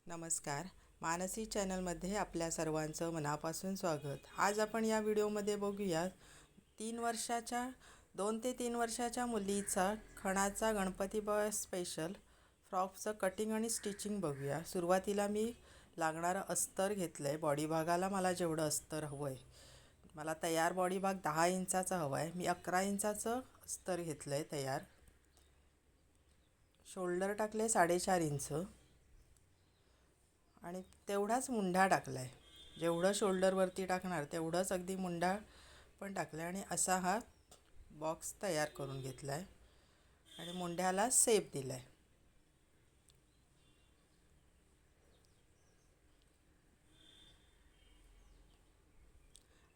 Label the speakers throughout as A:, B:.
A: नमस्कार. मानसी चॅनलमध्ये आपल्या सर्वांचं मनापासून स्वागत. आज आपण या व्हिडिओमध्ये बघूया 2 ते 3 वर्षाच्या मुलीचा खणाचा गणपती बाप्पा स्पेशल फ्रॉकचं कटिंग आणि स्टिचिंग बघूया. सुरुवातीला मी लागणारं अस्तर घेतलं आहे. बॉडी भागाला मला जेवढं अस्तर हवं आहे, मला तयार बॉडी भाग 10 इंचाचा हवा आहे. मी 11 इंचाचं अस्तर घेतलं आहे तयार. शोल्डर टाकले 4.5 इंच आणि तेवढाच मुंढा टाकला आहे. जेवढं शोल्डरवरती टाकणार तेवढंच अगदी मुंढा पण टाकला आहे आणि असा हा बॉक्स तयार करून घेतला आहे आणि मुंढ्याला शेप दिला आहे.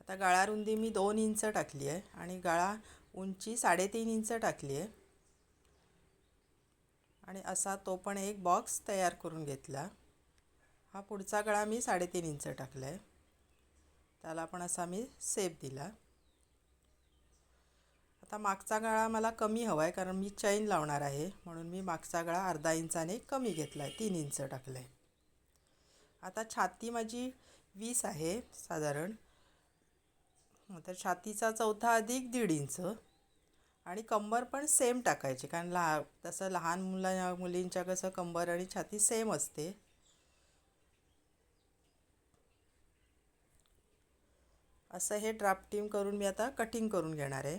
A: आता गळा रुंदी मी 2 इंच टाकली आहे आणि गळा उंची 3.5 इंच टाकली आहे आणि असा तो पण एक बॉक्स तयार करून घेतला. हा पुढचा गळा मी 3.5 इंच टाकला आहे, त्याला पण असा मी शेप दिला. आता मागचा गळा मला कमी हवा आहे कारण मी चैन लावणार आहे, म्हणून मी मागचा गळा अर्धा इंचाने कमी घेतला आहे, 3 इंच टाकलं आहे. आता छाती माझी 20 आहे साधारण, तर छातीचा चौथा अधिक 1.5 इंच आणि कंबर पण सेम टाकायची कारण तसं लहान मुलींच्या कसं कंबर आणि छाती सेम असते. असं हे ड्राफ्टिंग करून मी आता कटिंग करून घेणार आहे.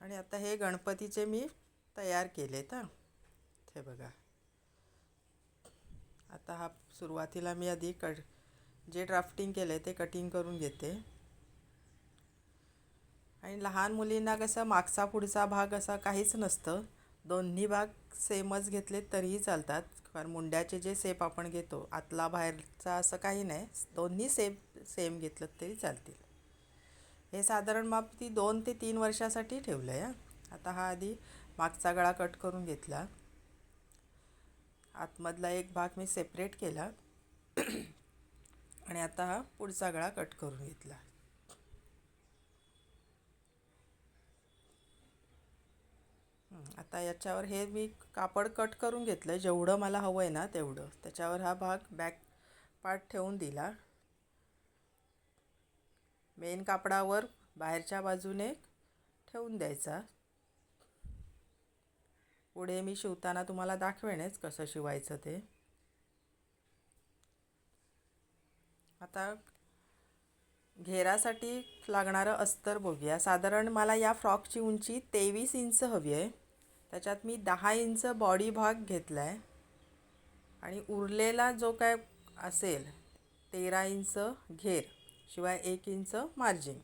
A: आणि आता हे गणपतीचे मी तयार केलेत. हे बघा, आता हा सुरुवातीला मी आधी जे ड्राफ्टिंग केलं आहे ते कटिंग करून घेते. आणि लहान मुलींना कसं मागचा पुढचा भाग असा काहीच नसतं, दोन्ही भाग सेमच घेतले तरीही चालतात. कारण मुंड्याचे जे शेप आपण घेतो आतला बाहेरचा असं काही नाही, दोन्ही सेम घेतलं तरी चालतील. हे साधारण माप 2 ते 3 वर्षासाठी ठेवलं आहे. आता हा आधी मागचा गळा कट करून घेतला, आतमधला एक भाग मी सेपरेट केला आणि आता हा पुढचा गळा कट करून घेतला. आता याच्यावर हे मी कापड कट करून घेतलं आहे, जेवढं मला हवं आहे ना तेवढं. त्याच्यावर हा भाग बॅक पार्ट ठेवून दिला. मेन कापडावर बाहेरच्या बाजूने ठेवून द्यायचा. पुढे मी शिवताना तुम्हाला दाखवेनच कसं शिवायचं ते. आता घेरासाठी लागणारं अस्तर बघूया. साधारण मला या फ्रॉकची उंची 23 इंच हवी आहे. त्याच्यात मी 10 इंच बॉडी भाग घेतला आहे आणि उरलेला जो काय असेल 13 इंच घेर शिवाय 1 इंच मार्जिन.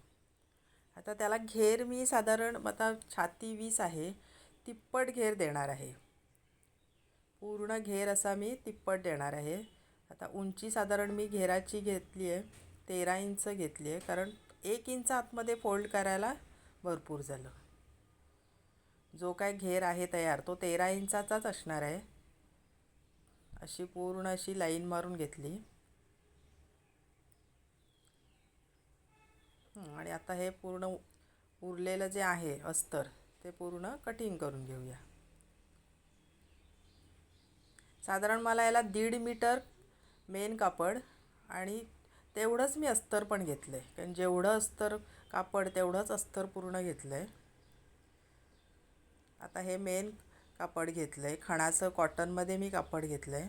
A: आता त्याला घेर मी साधारण आता छाती 20 आहे, तिप्पट घेर देणार आहे. पूर्ण घेर असा मी तिप्पट देणार आहे. आता उंची साधारण मी घेराची घेतली आहे 13 इंच घेतली आहे, कारण 1 इंच आतमध्ये फोल्ड करायला भरपूर झालं. जो काय घेर आहे तयार तो 13 इंचाचाच असणार आहे. अशी पूर्ण अशी लाईन मारून घेतली आणि आता हे पूर्ण उरलेलं जे आहे अस्तर ते पूर्ण कटिंग करून घेऊया. साधारण मला याला 1.5 मीटर मेन कापड आणि तेवढंच मी अस्तर पण घेतलं आहे, कारण जेवढं अस्तर कापड तेवढंच अस्तर पूर्ण घेतलं आहे. आता हे मेन कापड घेतलं आहे, खणाचं कॉटनमध्ये मी कापड घेतलं आहे.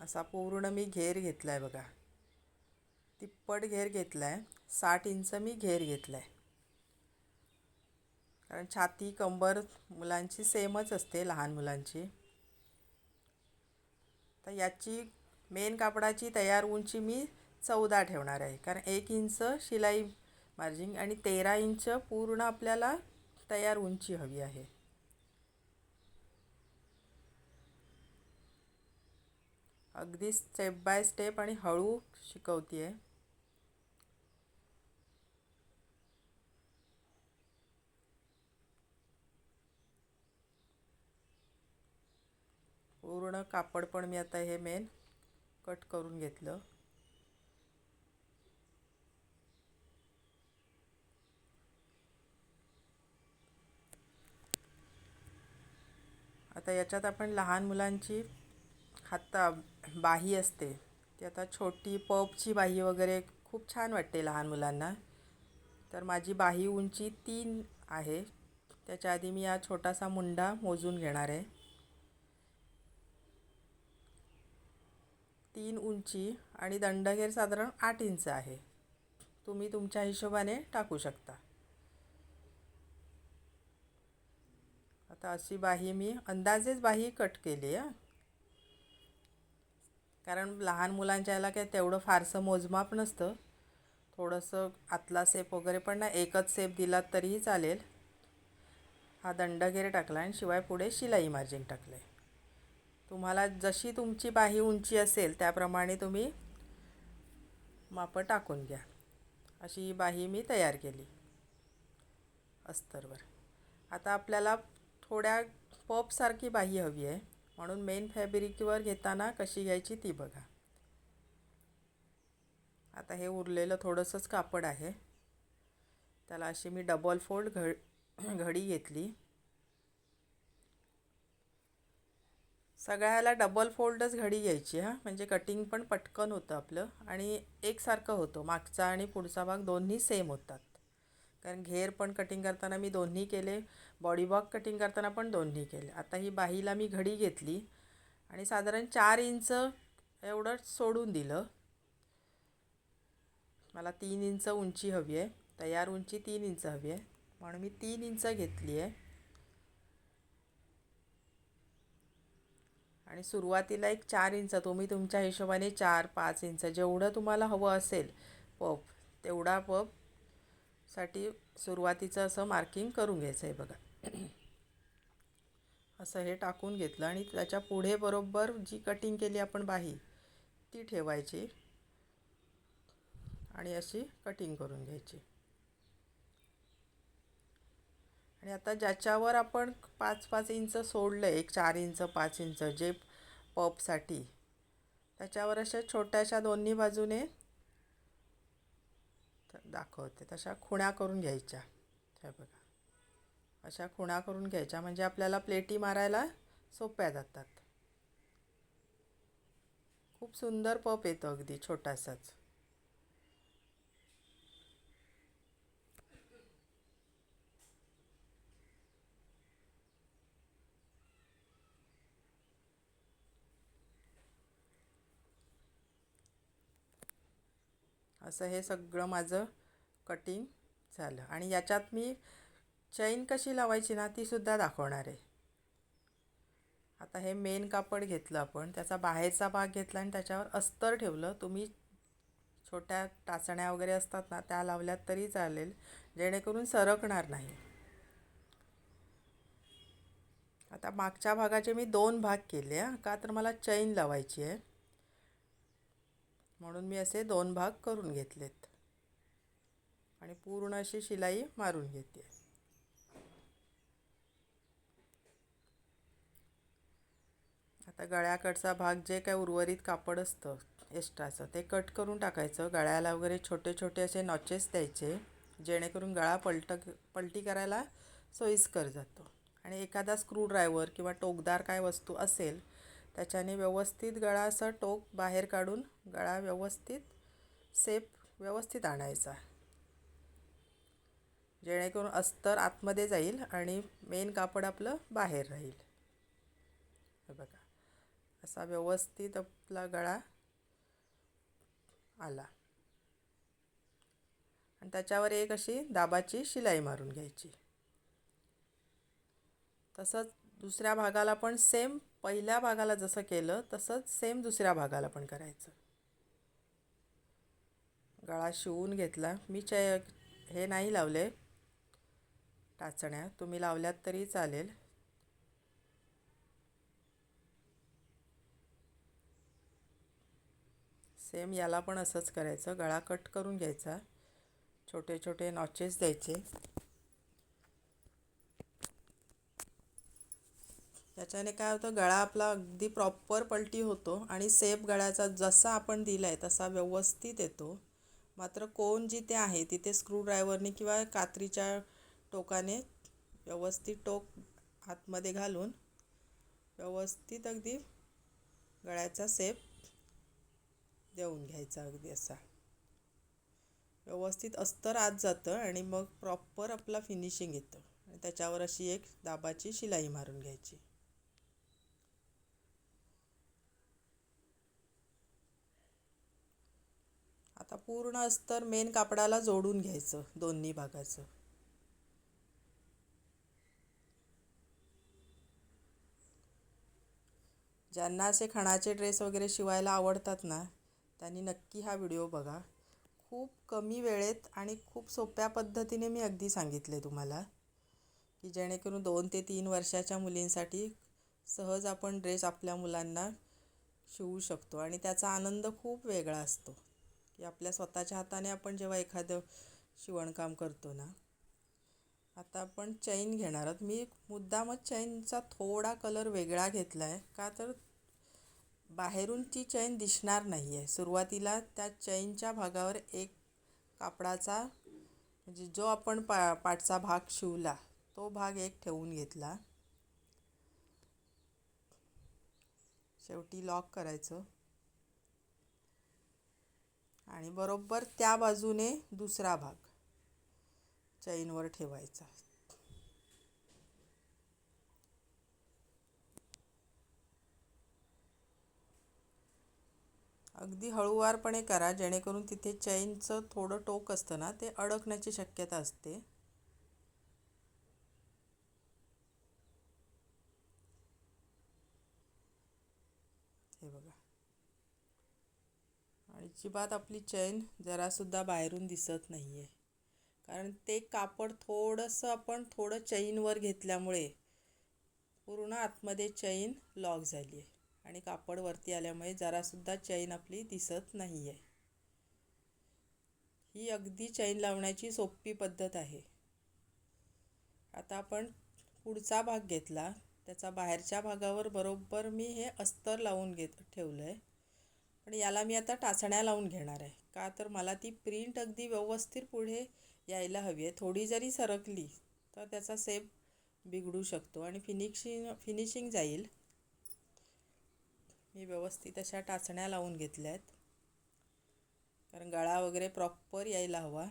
A: असा पूर्ण मी घेर घेतला आहे बघा, तिप्पट घेर घेतला आहे. 60 इंच मी घेर घेतला आहे, कारण छाती कंबर मुलांची सेमच असते लहान मुलांची. तर याची मेन कापडाची तयार उंची मी 14 ठेवणार आहे, कारण 1 इंच शिलाई मार्जिन आणि 13 इंच पूर्ण आपल्याला तयार उंची हवी आहे. अगदी स्टेप बाय स्टेप आणि हळू शिकवते आहे. पूर्ण कापड पण मी आता हे मेन कट करून घेतलं. आता याच्यात आपण लहान मुलांची हाता बाही असते ती आता छोटी पपची बाही वगैरे खूप छान वाटते लहान मुलांना. तर माझी बाही उंची 3 आहे. त्याच्या आधी मी हा छोटासा मुंडा मोजून घेणार आहे. 3 उंची आणि दंडघेर साधारण 8 इंच आहे. तुम्ही तुमच्या हिशोबाने टाकू शकता. आता अशी बाही मी अंदाजेच बाही कट केली आहे, कारण लहान मुलांच्या याला काय तेवढं फारसं मोजमाप नसतं. थोडंसं आतला सेप वगैरे पण ना एकच सेप दिलात तरीही चालेल. हा दंडघेर टाकला आणि शिवाय पुढे शिलाई मार्जिन टाकले. तुम्हाला जशी तुमची बाही उंची असेल त्याप्रमाणे तुम्ही मापं टाकून घ्या. अशी ही बाही मी तयार केली अस्तरवर. आता आपल्याला थोड्या पपसारखी बाही हवी आहे, म्हणून मेन फॅब्रिकवर घेताना कशी घ्यायची ती बघा. आता हे उरलेलं थोडंसंच कापड आहे, त्याला अशी मी डबल फोल्ड घडी घेतली. सगळ्याला डबल फोल्डच घडी घ्यायची म्हणजे कटिंग पण पटकन होतं आपलं आणि एकसारखं होतं. मागचा आणि पुढचा भाग दोन्ही सेम होतात. कारण घेर पण कटिंग करताना मी दोन्ही केले, बॉडी भाग कटिंग करताना पण दोन्ही केले. आता ही बाहीला मी घडी घेतली आणि साधारण 4 इंच एवढं सोडून दिलं. मला 3 इंच उंची हवी आहे, तयार उंची 3 इंच हवी आहे, म्हणून मी 3 इंच घेतली आहे. आणि सुरुवातीला एक 4 इंच तुम्ही तुमच्या हिशोबाने 4-5 इंच जेवढं तुम्हाला हवं असेल पप, तेवढा पपसाठी सुरुवातीचं असं मार्किंग करून घ्यायचं आहे बघा. असं हे टाकून घेतलं आणि त्याच्या पुढे बरोबर जी कटिंग केली आपण बाही ती ठेवायची आणि अशी कटिंग करून घ्यायची. आणि आता ज्याच्यावर आपण 5-5 इंच सोडलं आहे, एक 4 इंच 5 इंच जे पपसाठी, त्याच्यावर अशा छोट्याशा दोन्ही बाजूने दाखवते तशा खुणा करून घ्यायच्या. हे बघा, अशा खुणा करून घ्यायच्या म्हणजे आपल्याला प्लेटी मारायला सोप्या जातात. खूप सुंदर पप येतो अगदी छोटासाच. असं हे सगळं माझं कटिंग झालं आणि याच्यात मी चैन कशी लावायची ना तीसुद्धा दाखवणार आहे. आता हे मेन कापड घेतलं आपण, त्याचा बाहेरचा भाग घेतला आणि त्याच्यावर अस्तर ठेवलं. तुम्ही छोट्या टाचण्या वगैरे असतात ना त्या लावल्यात तरी चालेल, जेणेकरून सरकणार नाही. आता मागच्या भागाचे मी 2 भाग केले का तर मला चैन लावायची आहे, म्हणून मी असे 2 भाग करून घेतलेत आणि पूर्ण अशी शिलाई मारून घेते. आता गळ्याकडचा भाग जे काय उर्वरित कापड असतं एक्स्ट्राचं ते कट करून टाकायचं. गळ्याला वगैरे छोटे छोटे असे नॉचेस द्यायचे, जेणेकरून गळा पलटी करायला सोयीस्कर जातो. आणि एखादा स्क्रूड्रायव्हर किंवा टोकदार काय वस्तू असेल त्याच्याने व्यवस्थित गळा असं टोक बाहेर काढून गळा व्यवस्थित सेप व्यवस्थित आणायचा, जेणेकरून अस्तर आतमध्ये जाईल आणि मेन कापड आपलं बाहेर राहील. हे बघा, असा व्यवस्थित आपला गळा आला आणि त्याच्यावर एक अशी दाबाची शिलाई मारून घ्यायची. तसंच दुसऱ्या भागाला पण सेम पहिल्या भागाला जसं केलं तसंच सेम दुसऱ्या भागाला पण करायचं. गळा शिवून घेतला मी. हे नाही लावले टाचण्या, तुम्ही लावल्यात तरी चालेल. सेम याला पण असंच करायचं. गळा कट करून घ्यायचा, छोटे छोटे नॉचेस द्यायचे. त्याच्याने काय होतं, गळा आपला अगदी प्रॉपर पलटी होतो आणि सेप गळ्याचा जसा आपण दिला आहे तसा व्यवस्थित येतो. मात्र कोण जिथे आहे तिथे स्क्रूड्रायव्हरने किंवा कात्रीच्या टोकाने व्यवस्थित टोक आतमध्ये घालून व्यवस्थित अगदी गळ्याचा शेप देऊन घ्यायचा. अगदी असा व्यवस्थित अस्तर आत जातं आणि मग प्रॉपर आपला फिनिशिंग येतं. आणि त्याच्यावर अशी एक दाबाची शिलाई मारून घ्यायची. आता पूर्ण अस्तर मेन कापडाला जोडून घ्यायचं दोन्ही भागाचं. ज्यांना असे खणाचे ड्रेस वगैरे शिवायला आवडतात ना, त्यांनी नक्की हा व्हिडिओ बघा. खूप कमी वेळेत आणि खूप सोप्या पद्धतीने मी अगदी सांगितले तुम्हाला, की जेणेकरून 2 ते 3 वर्षाच्या मुलींसाठी सहज आपण ड्रेस आपल्या मुलांना शिवू शकतो. आणि त्याचा आनंद खूप वेगळा असतो, की आपल्या स्वतःच्या हाताने आपण जेव्हा एखादं शिवणकाम करतो ना. आता आपण चैन घेणार आहोत. मी मुद्दामच चैनचा थोडा कलर वेगळा घेतला आहे, का तर बाहेरून ती चैन दिसणार नाही आहे. सुरुवातीला त्या चैनच्या भागावर एक कापडाचा म्हणजे जो आपण पाठचा भाग शिवला तो भाग एक ठेवून घेतला. शेवटी लॉक करायचं आणि बरोबर त्या बाजूने दुसरा भाग चैनवर ठेवायचा. अगदी हळूवारपणे करा, जेणेकरून तिथे चैनचं थोडं टोक असतं ना, ते अडकण्याची शक्यता असते. हे बघा, अजिबात आपली चैन जरासुद्धा बाहेरून दिसत नाही आहे. कारण ते कापड थोडंसं आपण थोडं चैनवर घेतल्यामुळे पूर्ण आतमध्ये चैन लॉक झाली आहे आणि कापड वरती आल्यामुळे जरासुद्धा चैन आपली दिसत नाही आहे. ही अगदी चैन लावण्याची सोपी पद्धत आहे. आता आपण पुढचा भाग घेतला, त्याचा बाहेरच्या भागावर बरोबर मी हे अस्तर लावून ठेवलं आहे. पण याला मी आता टाचण्या लावून घेणार आहे, का तर मला ती प्रिंट अगदी व्यवस्थित पुढे यायला हवी आहे. थोडी जरी सरकली तर त्याचा शेप बिघडू शकतो आणि फिनिशिंग जाईल. मी व्यवस्थित अशा टाचण्या लावून घेतल्या आहेत, कारण गळा वगैरे प्रॉपर यायला हवा.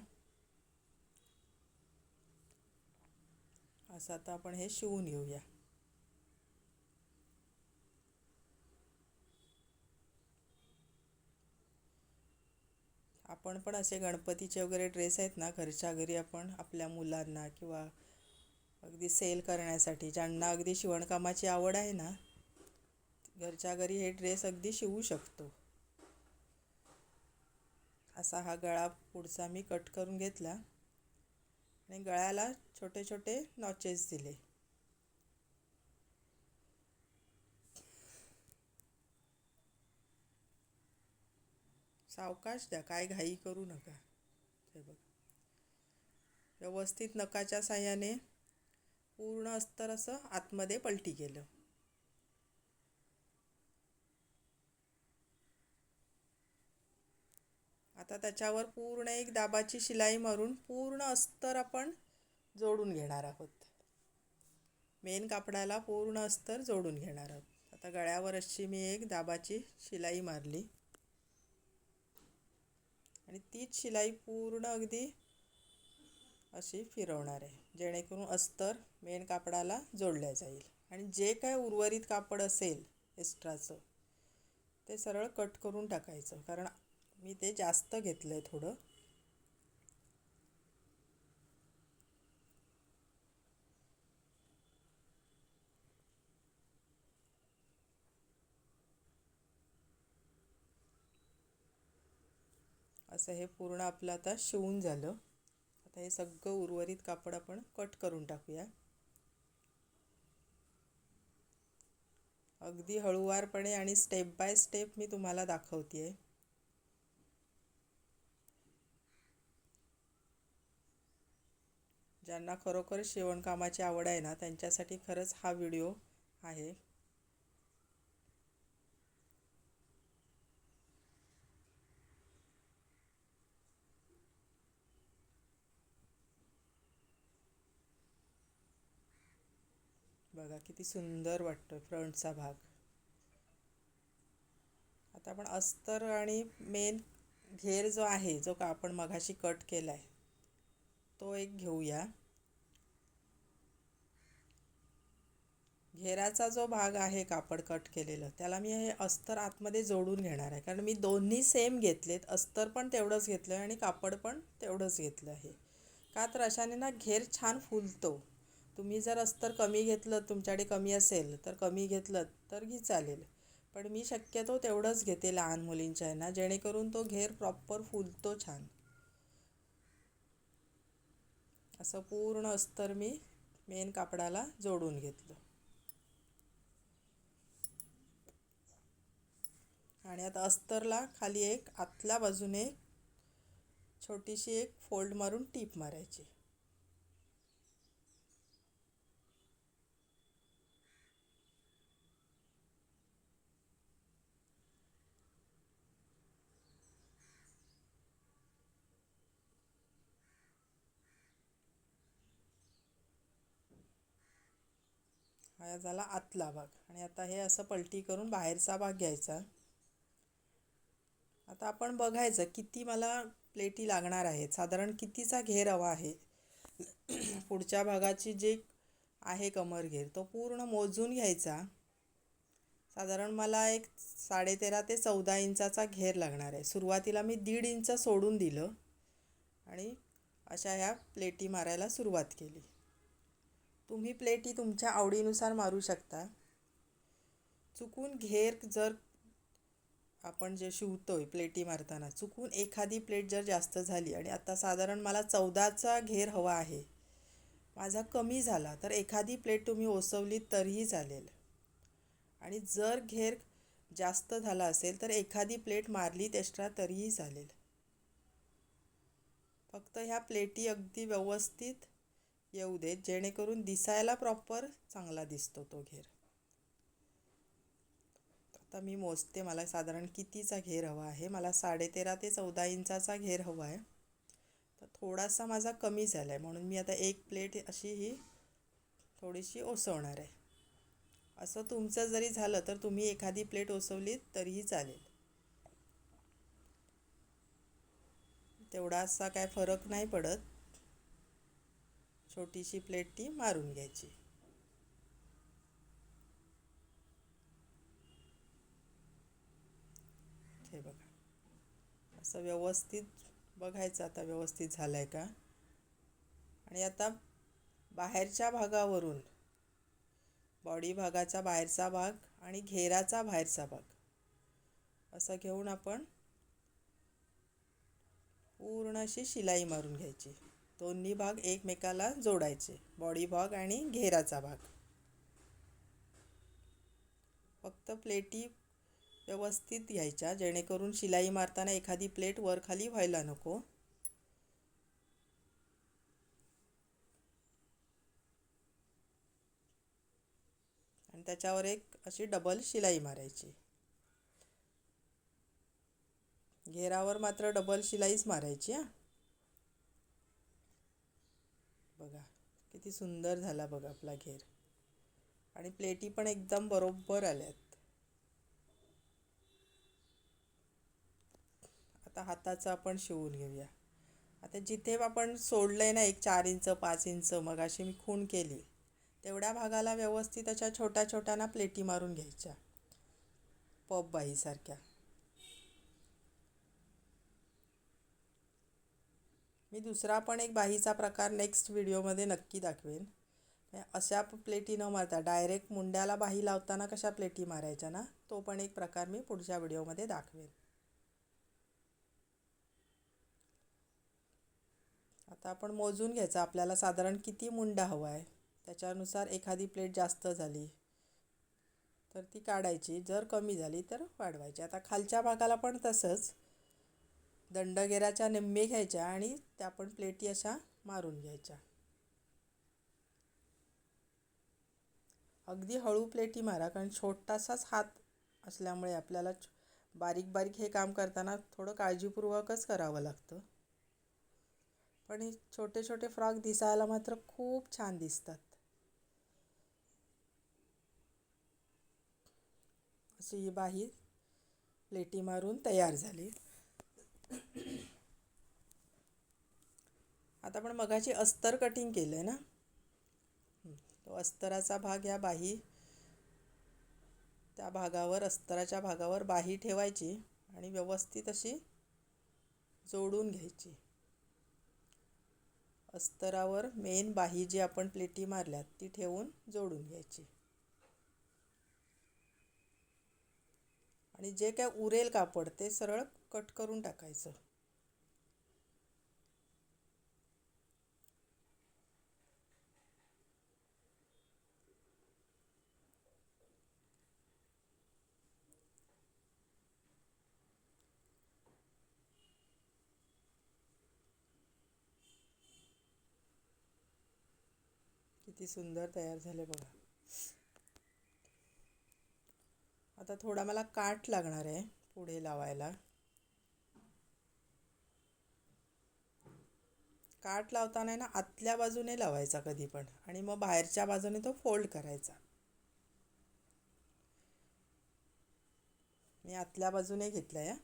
A: असं आता आपण हे शिवून घेऊया. आपण पण असे गणपतीचे वगैरे ड्रेस आहेत ना, घरच्या घरी आपण आपल्या मुलांना किंवा अगदी सेल करण्यासाठी ज्यांना अगदी शिवणकामाची आवड आहे ना, घरच्या घरी हे ड्रेस अगदी शिवू शकतो. असा हा गळा पुढचा मी कट करून घेतला आणि गळ्याला छोटे छोटे नॉचेस दिले. सावकाश द्या, काय घाई करू नका. हे बघ, व्यवस्थित नखाच्या साह्याने पूर्ण अस्तर असं आतमध्ये पलटी केलं. आता त्याच्यावर पूर्ण एक दाबाची शिलाई मारून पूर्ण अस्तर आपण जोडून घेणार आहोत. मेन कापडाला पूर्ण अस्तर जोडून घेणार आहोत. आता गळ्यावर अशी मी एक दाबाची शिलाई मारली आणि तीच शिलाई पूर्ण अगदी अशी फिरवणार आहे, जेणेकरून अस्तर मेन कापडाला जोडल्या जाईल. आणि जे काय उर्वरित कापड असेल एक्स्ट्राचं ते सरळ कट करून टाकायचं, कारण मी ते जास्त घेतलं आहे थोडं. असं हे पूर्ण आपलं आता शिवून झालं. आता हे सगळं उर्वरित कापड आपण कट करून टाकूया. अगदी हळूवारपणे आणि स्टेप बाय स्टेप मी तुम्हाला दाखवते आहे. ज्यांना खरोखर शिवणकामाची आवड आहे ना, त्यांच्यासाठी खरंच हा व्हिडिओ आहे. बघा किती सुंदर वाटतो फ्रंटचा भाग. आता आपण अस्तर आणि मेन घेर जो आहे, जो का आपण मघाशी कट केला आहे, तो एक घेऊया. घेराचा जो भाग आहे कापड कट केलेलं, त्याला मी हे अस्तर आतमध्ये जोडून घेणार आहे. कारण मी दोन्ही सेम घेतलेत, अस्तर पण तेवढंच घेतलं आहे आणि कापड पण तेवढंच घेतलं आहे. का तर अशाने ना घेर छान फुलतो. तुम्ही जर अस्तर कमी घेतलं, तुमच्याकडे कमी असेल तर कमी घेतलं तर घी चालेल. पण मी शक्यतो तेवढंच घेते लहान मुलींच्या ह्यांना, जेणेकरून तो घेर प्रॉपर फुलतो छान. असं पूर्ण अस्तर मी मेन कापडाला जोडून घेतलं. आणि आता अस्तरला खाली एक आतल्या बाजूने छोटीशी एक फोल्ड मारून टीप मारायची. हा झाला आतला भाग. आणि आता हे असं पलटी करून बाहेरचा भाग घ्यायचा. आता आपण बघायचं किती मला प्लेटी लागणार आहेत, साधारण कितीचा घेर हवा आहे. पुढच्या भागाची जे आहे कमर घेर, तो पूर्ण मोजून घ्यायचा. साधारण मला एक 13.5 ते 14 इंचाचा घेर लागणार आहे. सुरुवातीला मी 1.5 इंच सोडून दिलं आणि अशा ह्या प्लेटी मारायला सुरुवात केली. तुम्ही प्लेटी तुमच्या आवडीनुसार मारू शकता. चुकून घेर जर आपण जे शिवतोय प्लेटी मारताना चुकून एखादी प्लेट जर जास्त झाली, आणि आता साधारण मला 14चा घेर हवा आहे, माझा कमी झाला, तर एखादी प्लेट तुम्ही ओसवली तरीही चालेल. आणि जर घेर जास्त झाला असेल तर एखादी प्लेट मारलीत एक्स्ट्रा तरीही चालेल. फक्त ह्या प्लेटी अगदी व्यवस्थित येऊ देत, जेणेकरून दिसायला प्रॉपर चांगला दिसतो तो घेर. आता मी मोजते मला साधारण कितीचा घेर हवा आहे. मला 13.5 ते 14 इंचाचा घेर हवा आहे. तर थोडासा माझा कमी झाला आहे, म्हणून मी आता एक प्लेट अशी ही थोडीशी ओसवणार आहे. असं तुमचं जरी झालं तर तुम्ही एखादी प्लेट ओसवलीत तरीही चालेल. तेवढासा काय फरक नाही पडत. छोटीशी प्लेट ती मारून घ्यायची. हे बघा, असं व्यवस्थित बघायचं आता व्यवस्थित झालं आहे का. आणि आता बाहेरच्या भागावरून, बॉडी भागाचा बाहेरचा भाग आणि घेराचा बाहेरचा भाग असं घेऊन आपण पूर्ण अशी शिलाई मारून घ्यायची. दोन्ही भाग एकमेकाला जोडायचे, बॉडी भाग आणि घेराचा भाग. फक्त प्लेटी व्यवस्थित घ्यायच्या, जेणेकरून शिलाई मारताना एखादी प्लेट वर खाली व्हायला नको. आणि त्याच्यावर एक अशी डबल शिलाई मारायची. घेरावर मात्र डबल शिलाईच मारायची हा. बघा किती सुंदर झाला बघा आपला घेर. आणि प्लेटी पण एकदम बरोबर आल्यात. आता हाताचं आपण शिवून घेऊया. आता जिथे आपण सोडलंय ना एक 4 इंच 5 इंच मगाशी मी खूण केली, तेवढ्या भागाला व्यवस्थित अशा छोट्या छोट्याना प्लेटी मारून घ्यायच्या, पप बाहीसारख्या. मी दुसरा पण एक बाहीचा प्रकार नेक्स्ट व्हिडिओमध्ये नक्की दाखवेन. अशा प्लेटी न मारता डायरेक्ट मुंड्याला बाही लावताना कशा प्लेटी मारायच्या ना, तो पण एक प्रकार मी पुढच्या व्हिडिओमध्ये दाखवेन. आता आपण मोजून घ्यायचं आपल्याला साधारण किती मुंडा हवा आहे. त्याच्यानुसार एखादी प्लेट जास्त झाली तर ती काढायची, जर कमी झाली तर वाढवायची. आता खालच्या भागाला पण तसंच दंडगेराच्या निम्मे घ्यायच्या आणि त्या पण प्लेटी अशा मारून घ्यायच्या. अगदी हळू प्लेटी मारा, कारण छोटासाच हात असल्यामुळे आपल्याला बारीक बारीक हे काम करताना थोडं काळजीपूर्वकच करावं लागतं. पण हे छोटे छोटे फ्रॉक दिसायला मात्र खूप छान दिसतात. अशी ही बाही प्लेटी मारून तयार झाली. आता आपण मगाची अस्तर कटिंग केलं आहे ना, तो अस्तराचा भाग या बाही त्या भागावर अस्तराच्या भागावर बाही ठेवायची आणि व्यवस्थित अशी जोडून घ्यायची. अस्तरावर मेन बाही जी आपण प्लेटी मारल्यात ती ठेवून जोडून घ्यायची. आणि जे काय उरेल कापड ते सरळ कट करून टाकायचं. किती सुंदर तयार झाले बघा. आता थोडा मला काठ लागणार आहे पुढे लावायला. काठ लावताना ना आतल्या बाजूने लावायचा कधी पण, आणि मग बाहेरच्या बाजूने तो फोल्ड करायचा. मी आतल्या बाजूने घेतला आहे.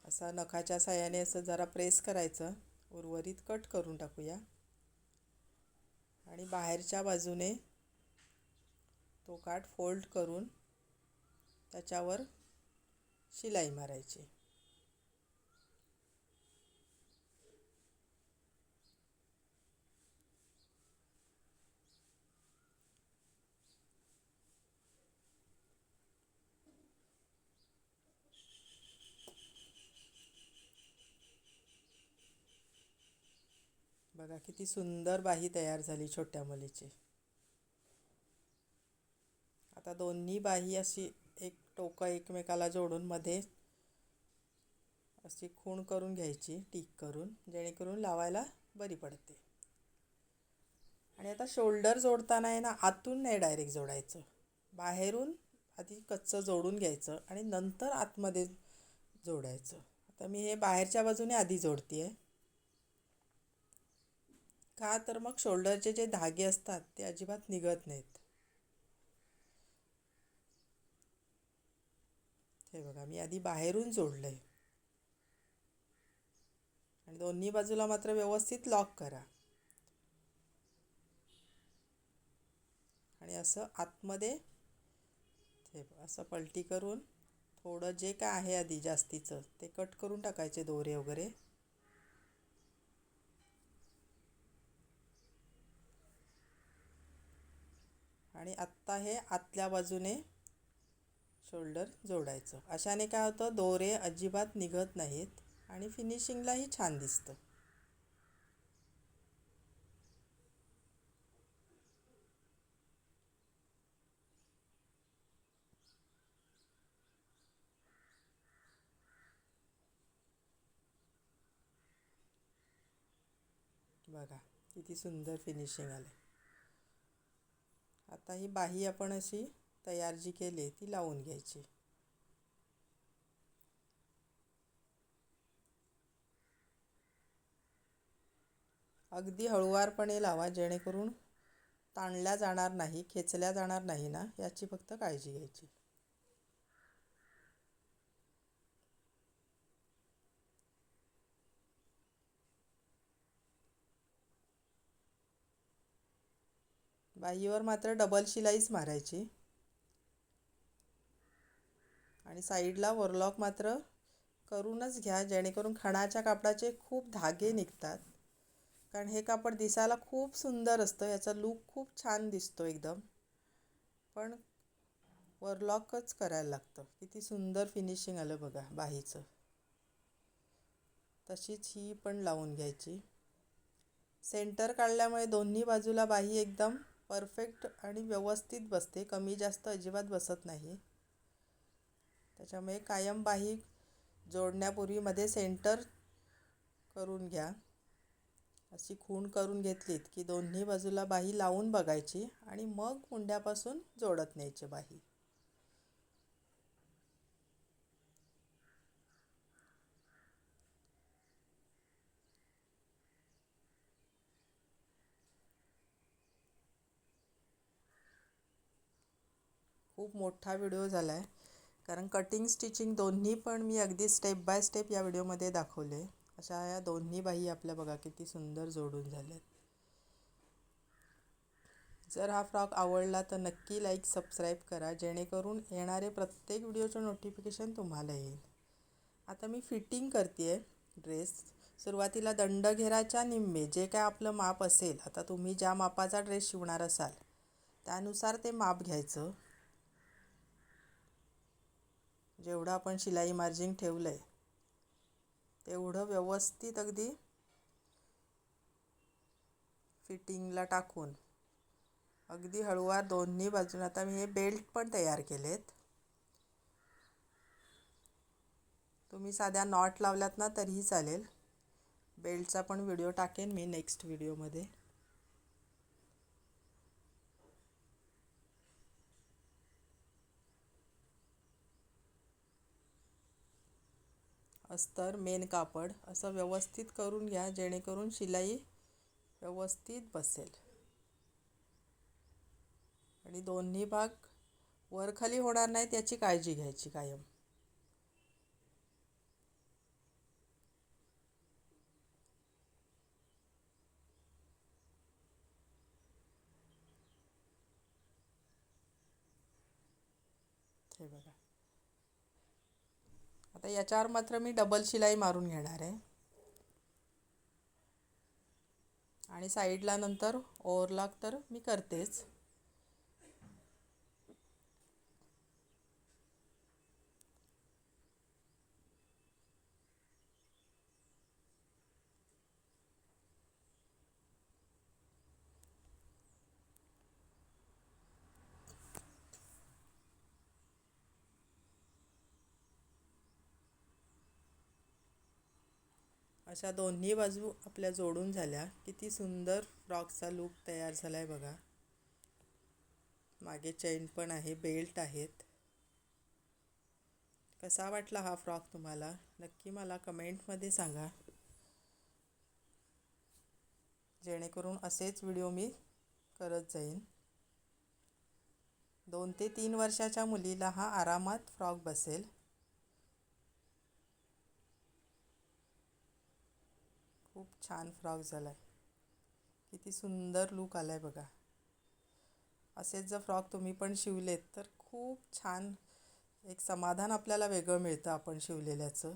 A: असा नखाच्या साहाय्याने असं जरा प्रेस करायचं. उर्वरित कट करून टाकूया. आणि बाहेरच्या बाजूने तो काठ फोल्ड करून त्याच्यावर शिलाई मारायची. बघा किती सुंदर बाही तयार झाली छोट्या मुलीची. आता दोन्ही बाही अशी एक टोकं एकमेकाला जोडून मध्ये अशी खूण करून घ्यायची टिक करून, जेणेकरून लावायला बरी पडते. आणि आता शोल्डर जोडताना आहे ना, आतून नाही डायरेक्ट जोडायचं, बाहेरून आधी कच्चं जोडून घ्यायचं आणि नंतर आतमध्ये जोडायचं. आता मी हे बाहेरच्या बाजूने आधी जोडते आहे. का तर मग शोल्डरचे जे धागे असतात ते अजिबात निघत नाहीत. हे बघा मी आधी बाहेरून जोडलं आहे. आणि दोन्ही बाजूला मात्र व्यवस्थित लॉक करा. आणि असं आतमध्ये असं पलटी करून थोडं जे काय आहे आधी जास्तीचं ते कट करून टाकायचे, दोरे वगैरे. आणि आत्ता हे आतल्या बाजूने शोल्डर जोडायचं. अशाने काय होतं, दोरे अजिबात निघत नाहीत आणि फिनिशिंगलाही छान दिसतं. बघा किती सुंदर फिनिशिंग आलं. आता ही बाही आपण अशी तयार जी केली ती लावून घ्यायची. अगदी हळूवारपणे लावा, जेणेकरून ताणल्या जाणार नाही, खेचल्या जाणार नाही ना, याची फक्त काळजी घ्यायची. बाहीवर मात्र डबल शिलाईच मारायची. आणि साईडला ओव्हरलॉक मात्र करूनच घ्या, जेणेकरून खणाच्या कापडाचे खूप धागे निघतात. कारण हे कापड दिसायला खूप सुंदर असतं, याचा लूक खूप छान दिसतो एकदम, पण ओव्हरलॉकच करायला लागतं. किती सुंदर फिनिशिंग आलं बघा बाहीचं. तशीच ही पण लावून घ्यायची. सेंटर काढल्यामुळे दोन्ही बाजूला बाही एकदम परफेक्ट आणि व्यवस्थित बसते, कमी जास्त अजिबात बसत नाही. त्याच्यामुळे कायम बाही जोडण्यापूर्वी मध्ये सेंटर करून घ्या. अशी खूण करून घेतलीत की दोन्ही बाजूला बाही लावून बघायची आणि मग मुंड्यापासून जोडत न्यायची बाही. खूप मोठा व्हिडिओ झाला आहे, कारण कटिंग स्टिचिंग दोन्ही पण मी अगदी स्टेप बाय स्टेप या व्हिडिओमध्ये दाखवले. अशा या दोन्ही बाही आपल्या बघा किती सुंदर जोडून झाल्यात. जर हा फ्रॉक आवडला तर नक्की लाईक सबस्क्राईब करा, जेणेकरून येणारे प्रत्येक व्हिडिओचं नोटिफिकेशन तुम्हाला येईल. आता मी फिटिंग करते आहे ड्रेस. सुरुवातीला दंडघेराच्या निम्मे जे काय आपलं माप असेल, आता तुम्ही ज्या मापाचा ड्रेस शिवणार असाल त्यानुसार ते माप घ्यायचं. जेवढं आपण शिलाई मार्जिन ठेवलं आहे तेवढं व्यवस्थित अगदी फिटिंगला टाकून अगदी हळूवार दोन्ही बाजून. आता मी हे बेल्ट पण तयार केलेत. तुम्ही साध्या नॉट लावल्यात ना तरीही चालेल. बेल्टचा पण व्हिडिओ टाकेन मी नेक्स्ट व्हिडिओमध्ये. अस्तर मेन कापड असं व्यवस्थित करून घ्या, जेणेकरून शिलाई व्यवस्थित बसेल. आणि दोन्ही भाग वरखाली होणार नाहीत याची काळजी घ्यायची कायम. हे बघा, आता याच्यावर मात्र मी डबल शिलाई मारून घेणार आहे. आणि साईडला नंतर ओव्हरलॉक तर मी करतेच. अशा दोन्ही बाजू आपल्या जोडून झाल्या. किती सुंदर फ्रॉकचा लूक तयार झाला आहे बघा. मागे चेन पण आहे, बेल्ट आहेत. कसा वाटला हा फ्रॉक तुम्हाला नक्की मला कमेंटमध्ये सांगा, जेणेकरून असेच व्हिडिओ मी करत जाईन. 2 ते 3 वर्षाच्या मुलीला हा आरामात फ्रॉक बसेल. खूप छान फ्रॉक झाला आहे. किती सुंदर लूक आला आहे बघा. असेच जर फ्रॉक तुम्ही पण शिवलेत तर खूप छान एक समाधान आपल्याला वेगळं मिळतं आपण शिवलेल्याचं.